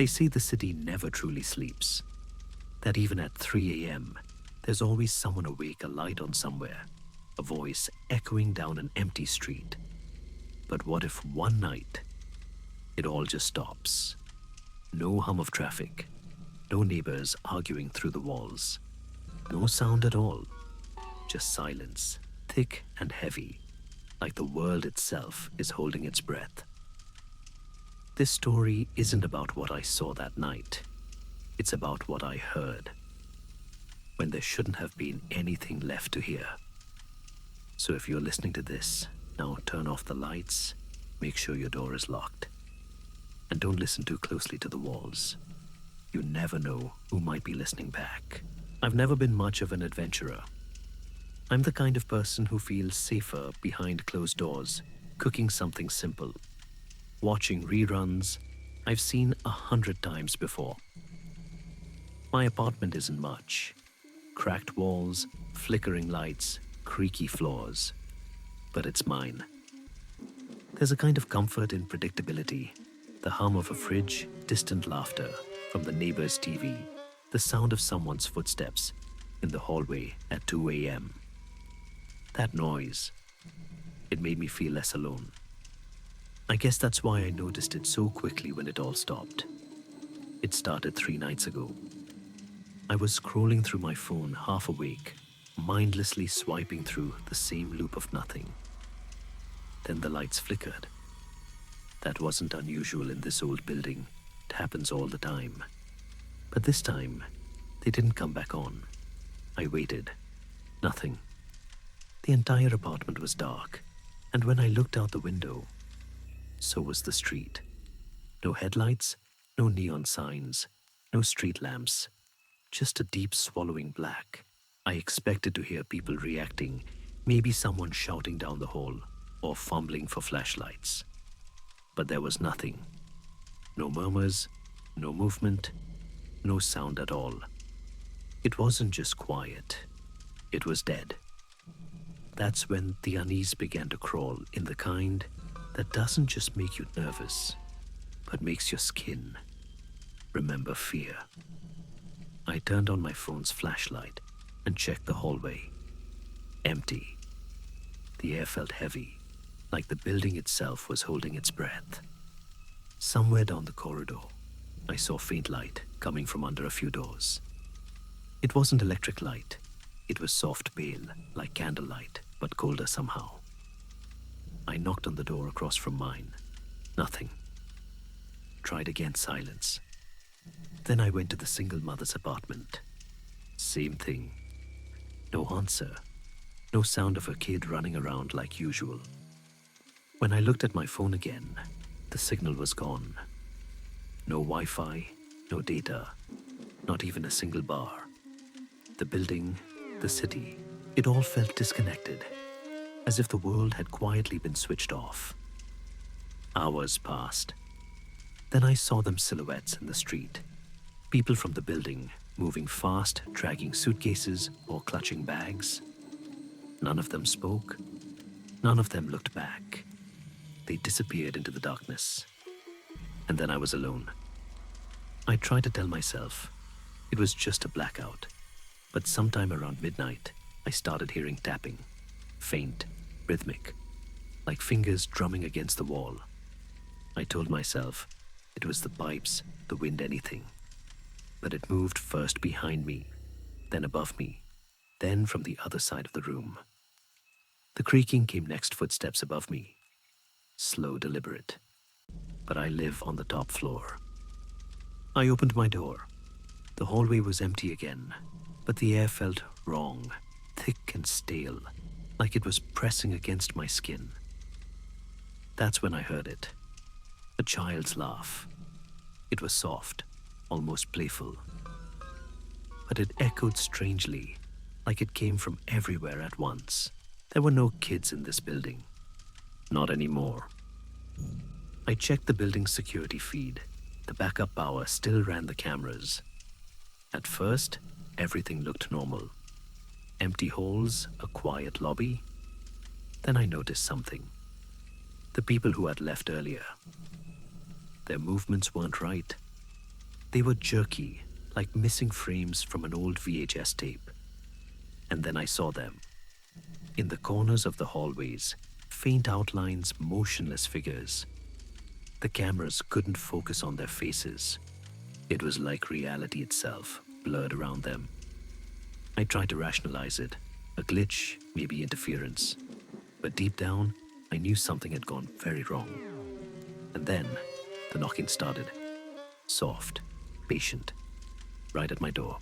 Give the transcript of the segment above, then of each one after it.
They say the city never truly sleeps, that even at 3 a.m., there's always someone awake, a light on somewhere, a voice echoing down an empty street. But what if one night, it all just stops? No hum of traffic, no neighbors arguing through the walls, no sound at all, just silence, thick and heavy, like the world itself is holding its breath. This story isn't about what I saw that night. It's about what I heard, when there shouldn't have been anything left to hear. So if you're listening to this, now turn off the lights, make sure your door is locked, and don't listen too closely to the walls. You never know who might be listening back. I've never been much of an adventurer. I'm the kind of person who feels safer behind closed doors, cooking something simple. Watching reruns I've seen 100 times before. My apartment isn't much. Cracked walls, flickering lights, creaky floors. But it's mine. There's a kind of comfort in predictability. The hum of a fridge, distant laughter from the neighbor's TV, the sound of someone's footsteps in the hallway at 2 a.m. That noise, it made me feel less alone. I guess that's why I noticed it so quickly when it all stopped. It started 3 nights ago. I was scrolling through my phone half awake, mindlessly swiping through the same loop of nothing. Then the lights flickered. That wasn't unusual in this old building. It happens all the time. But this time, they didn't come back on. I waited. Nothing. The entire apartment was dark, and when I looked out the window, so was the street. No headlights, no neon signs, no street lamps, just a deep swallowing black. I expected to hear people reacting, maybe someone shouting down the hall or fumbling for flashlights. But there was nothing. No murmurs, no movement, no sound at all. It wasn't just quiet, it was dead. That's when the unease began to crawl, in the kind that doesn't just make you nervous, but makes your skin remember fear. I turned on my phone's flashlight and checked the hallway. Empty. The air felt heavy, like the building itself was holding its breath. Somewhere down the corridor, I saw faint light coming from under a few doors. It wasn't electric light. It was soft pale, like candlelight, but colder somehow. I knocked on the door across from mine. Nothing. Tried again, silence. Then I went to the single mother's apartment. Same thing. No answer. No sound of her kid running around like usual. When I looked at my phone again, the signal was gone. No Wi-Fi, no data, not even a single bar. The building, the city, it all felt disconnected, as if the world had quietly been switched off. Hours passed. Then I saw them silhouettes in the street. People from the building, moving fast, dragging suitcases or clutching bags. None of them spoke. None of them looked back. They disappeared into the darkness. And then I was alone. I tried to tell myself it was just a blackout. But sometime around midnight, I started hearing tapping. Faint, rhythmic, like fingers drumming against the wall. I told myself it was the pipes, the wind, anything. But it moved first behind me, then above me, then from the other side of the room. The creaking came next, footsteps above me. Slow, deliberate. But I live on the top floor. I opened my door. The hallway was empty again, but the air felt wrong, thick and stale, like it was pressing against my skin. That's when I heard it. A child's laugh. It was soft, almost playful. But it echoed strangely, like it came from everywhere at once. There were no kids in this building. Not anymore. I checked the building's security feed. The backup power still ran the cameras. At first, everything looked normal. Empty halls, a quiet lobby. Then I noticed something. The people who had left earlier. Their movements weren't right. They were jerky, like missing frames from an old VHS tape. And then I saw them. In the corners of the hallways, faint outlines, motionless figures. The cameras couldn't focus on their faces. It was like reality itself, blurred around them. I tried to rationalize it. A glitch, maybe interference. But deep down, I knew something had gone very wrong. And then, the knocking started. Soft, patient, right at my door.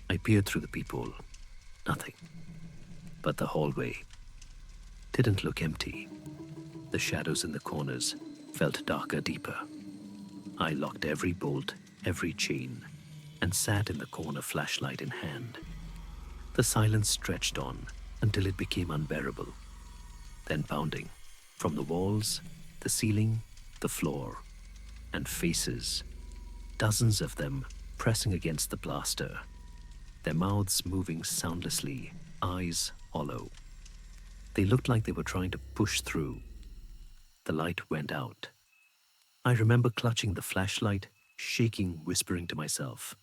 I peered through the peephole. Nothing. But the hallway didn't look empty. The shadows in the corners felt darker, deeper. I locked every bolt, every chain, and sat in the corner, flashlight in hand. The silence stretched on until it became unbearable. Then pounding from the walls, the ceiling, the floor, and faces, dozens of them pressing against the plaster, their mouths moving soundlessly, eyes hollow. They looked like they were trying to push through. The light went out. I remember clutching the flashlight, shaking, whispering to myself,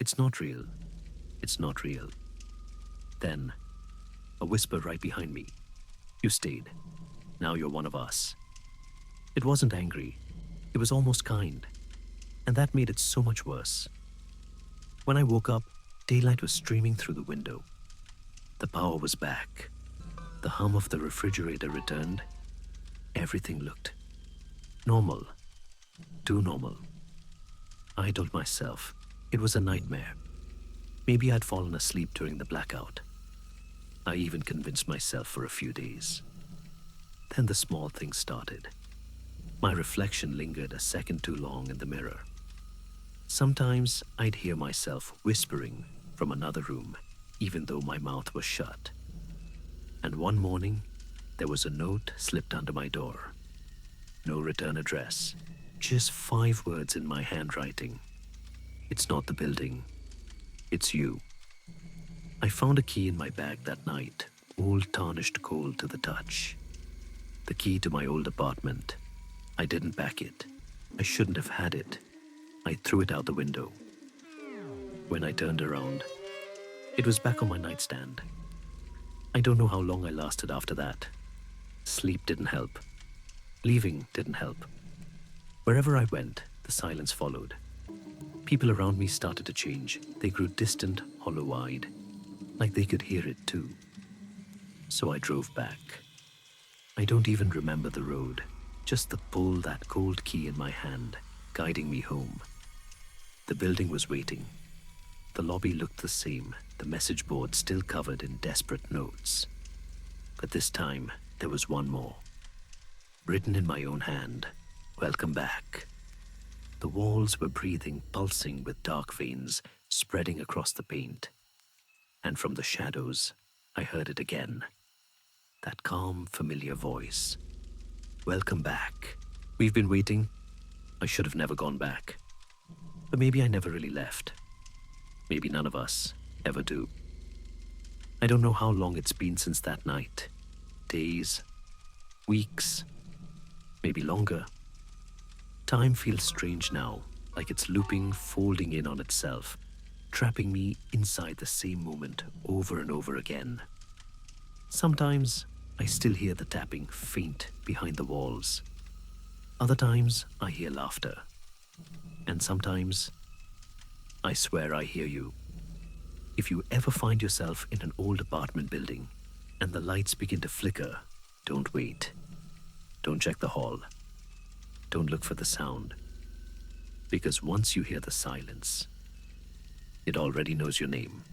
"It's not real. It's not real." Then, a whisper right behind me, "You stayed. Now you're one of us." It wasn't angry. It was almost kind. And that made it so much worse. When I woke up, daylight was streaming through the window. The power was back. The hum of the refrigerator returned. Everything looked normal. Too normal. I told myself it was a nightmare. Maybe I'd fallen asleep during the blackout. I even convinced myself for a few days. Then the small things started. My reflection lingered a second too long in the mirror. Sometimes I'd hear myself whispering from another room, even though my mouth was shut. And one morning, there was a note slipped under my door. No return address, just 5 words in my handwriting. "It's not the building. It's you." I found a key in my bag that night, old tarnished gold to the touch. The key to my old apartment. I didn't back it. I shouldn't have had it. I threw it out the window. When I turned around, it was back on my nightstand. I don't know how long I lasted after that. Sleep didn't help. Leaving didn't help. Wherever I went, the silence followed. People around me started to change. They grew distant, hollow-eyed, like they could hear it too. So I drove back. I don't even remember the road, just the pull, that cold key in my hand, guiding me home. The building was waiting. The lobby looked the same, the message board still covered in desperate notes. But this time, there was one more. Written in my own hand, "Welcome back." The walls were breathing, pulsing with dark veins spreading across the paint. And from the shadows, I heard it again. That calm, familiar voice. "Welcome back. We've been waiting. I should have never gone back. But maybe I never really left. Maybe none of us ever do." I don't know how long it's been since that night. Days, weeks, maybe longer. Time feels strange now, like it's looping, folding in on itself, trapping me inside the same moment over and over again. Sometimes I still hear the tapping faint behind the walls. Other times I hear laughter. And sometimes I swear I hear you. If you ever find yourself in an old apartment building and the lights begin to flicker, don't wait. Don't check the hall. Don't look for the sound. Because once you hear the silence, it already knows your name.